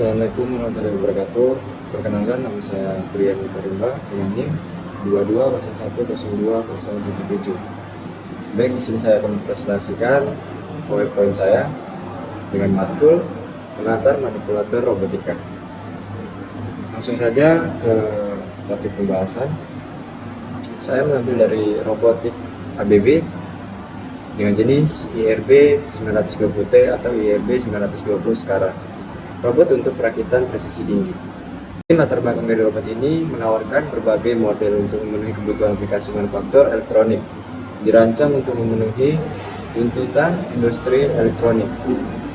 Assalamualaikum warahmatullahi wabarakatuh. Perkenalkan, nama saya Brian Karimba dengan NIM 2201020077. Baik, di sini saya akan mempresentasikan PowerPoint saya dengan matkul pengantar manipulator robotika. Langsung saja ke topik pembahasan. Saya mengambil dari robotik ABB dengan jenis IRB 920T atau IRB 920 sekarang. Robot untuk perakitan presisi tinggi. Latar belakang dari robot ini menawarkan berbagai model untuk memenuhi kebutuhan aplikasi manufaktur elektronik, dirancang untuk memenuhi tuntutan industri elektronik.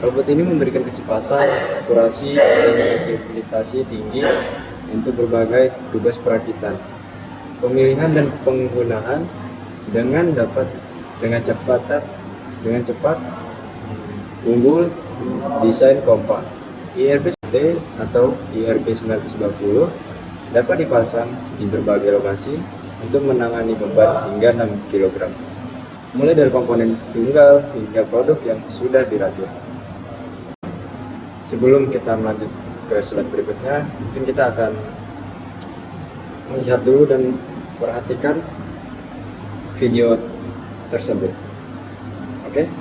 Robot ini memberikan kecepatan, akurasi, dan fleksibilitas tinggi untuk berbagai tugas perakitan. Pemilihan dan penggunaan dengan cepat, unggul, desain kompak. IRB atau IRB 920 dapat dipasang di berbagai lokasi untuk menangani beban hingga 6 kg, mulai dari komponen tunggal hingga produk yang sudah dirakit. Sebelum kita melanjut ke slide berikutnya, mungkin kita akan melihat dulu dan perhatikan video tersebut. Oke?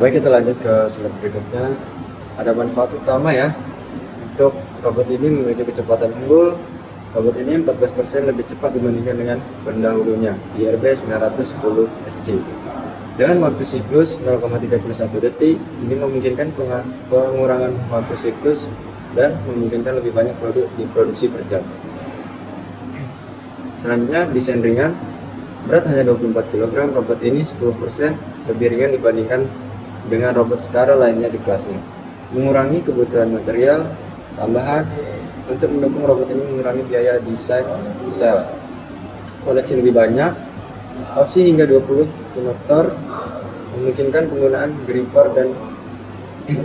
Baik, kita lanjut ke slide berikutnya. Ada manfaat utama ya untuk robot ini memiliki kecepatan unggul. Robot ini 14% lebih cepat dibandingkan dengan pendahulunya IRB 910 SC. Dengan waktu siklus 0,31 detik, ini memungkinkan pengurangan waktu siklus dan memungkinkan lebih banyak produk diproduksi per jam. Selanjutnya, desain ringan. Berat hanya 24 kg, robot ini 10% lebih ringan dibandingkan dengan robot Skara lainnya di kelasnya. Mengurangi kebutuhan material tambahan untuk mendukung robot ini, mengurangi biaya desain sel. Koneksi lebih banyak, opsi hingga 20 konektor, memungkinkan penggunaan gripper dan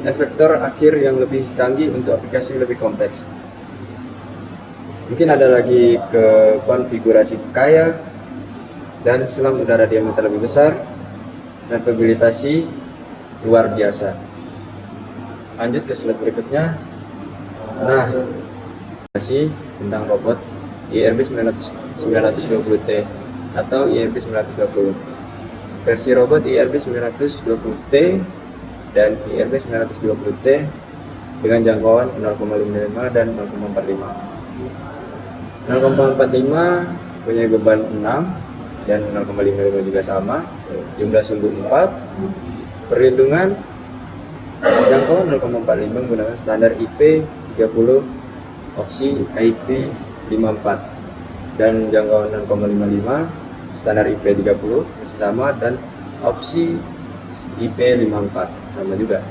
efektor akhir yang lebih canggih untuk aplikasi lebih kompleks. Mungkin ada lagi ke konfigurasi kaya dan selang udara diameter lebih besar dan stabilitasi luar biasa. Lanjut ke slide berikutnya. Nah, tentang robot IRB 920T atau IRB 920. Versi robot IRB 920T dan IRB 920T dengan jangkauan 0,55 dan 0,45. 0,45 punya beban 6 dan 0,55 juga sama. Jumlah sumbu 4. Perlindungan jangkauan 0,45 menggunakan standar IP 30, opsi IP 54, dan jangkauan 0,55 standar IP 30 masih sama, dan opsi IP 54 sama juga.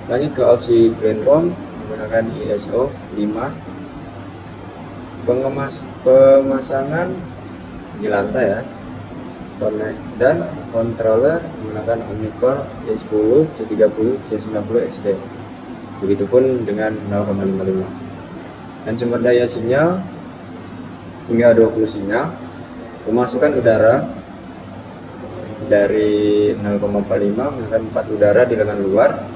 Lanjut ke opsi Green ROM menggunakan ISO 5. Pemasangan di lantai ya, dan controller menggunakan Omnicore E10, C30, C90 XD. Begitupun dengan 0,55. Dan sumber daya sinyal hingga 20 sinyal. Pemasukan udara dari 0,45 menggunakan 4 udara di lengan luar,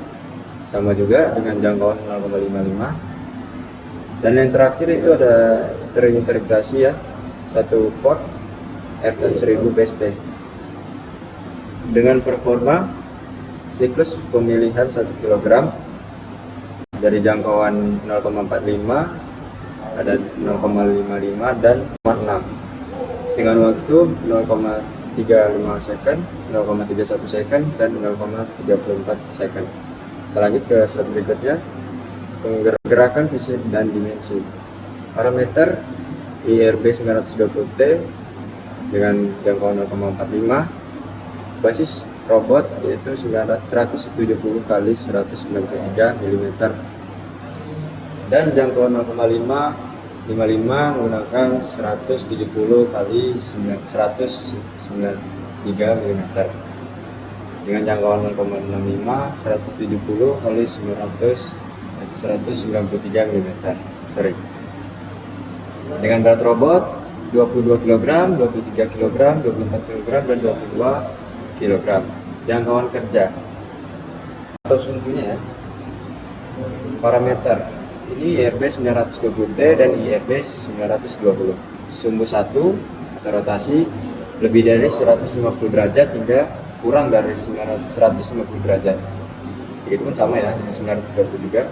sama juga dengan jangkauan 0,55. Dan yang terakhir itu ada terintegrasi ya, satu port R1000 BST dengan performa siklus pemilihan 1 kg dari jangkauan 0,45, ada 0,55 dan 0,6 dengan waktu 0,35 second, 0,31 second, dan 0,34 second. Kita lanjut ke slide berikutnya. Gerakan fisik dan dimensi. Parameter IRB 920T dengan jangkauan 0,45, basis robot yaitu 170 kali 193 mm, dan jangkauan 0,55 menggunakan 170 kali 193 mm dengan jangkauan 0,65 170 kali 193 mm. Dengan berat robot 22 kg, 23 kg, 24 kg, dan 22 kg. Jangkauan kerja atau sumbunya ya. Parameter ini IRB 920T dan IRB 920. Sumbu 1 atau rotasi lebih dari 150 derajat hingga kurang dari 150 derajat. Begitu pun sama ya, 920 juga.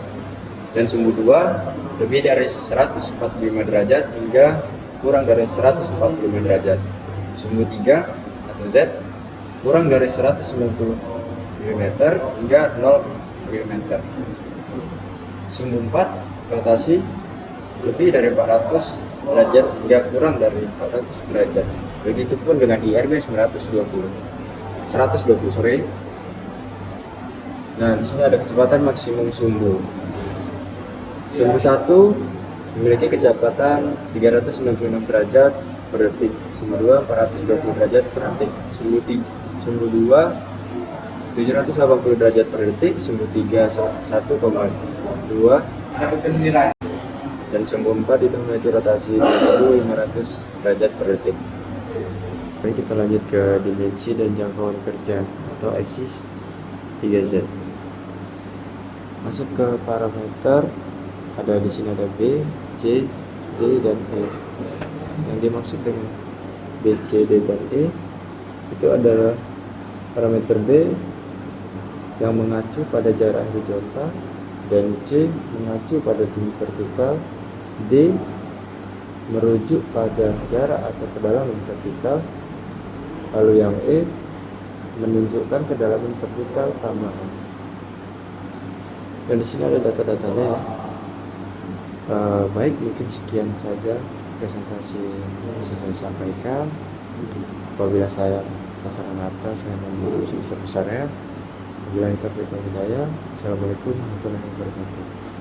Dan sumbu 2 lebih dari 145 derajat hingga kurang dari 145 derajat. Sumbu 3 atau Z kurang dari 190 mm hingga 0 mm. Sumbu 4 rotasi lebih dari 400 derajat hingga kurang dari 400 derajat. Begitupun dengan IRB 120. Nah, di sini ada kecepatan maksimum sumbu. Sumbu 1 memiliki kecepatan 396 derajat per detik. Sumbu 2 420 derajat per detik. Sumbu 2 780 derajat per detik. Sumbu 3 1,2, dan sumbu 4 itu memiliki rotasi 1500 derajat per detik. Mari kita lanjut ke dimensi dan jangkauan kerja atau aksis 3Z. Masuk ke parameter, ada di sini ada B, C, D, dan E. Yang dimaksud dengan B, C, D, dan E itu adalah parameter B yang mengacu pada jarak horizontal, dan C mengacu pada tinggi vertikal, D merujuk pada jarak atau kedalaman vertikal, lalu yang E menunjukkan kedalaman vertikal tambahan. Dan di sini ada data-datanya ya. Baik, mungkin sekian saja presentasi yang bisa saya sampaikan. Apabila saya pasangan kata, saya mohon sebesar-besarnya. Wabillahi taufiq wal hidayah. Assalamualaikum warahmatullahi wabarakatuh.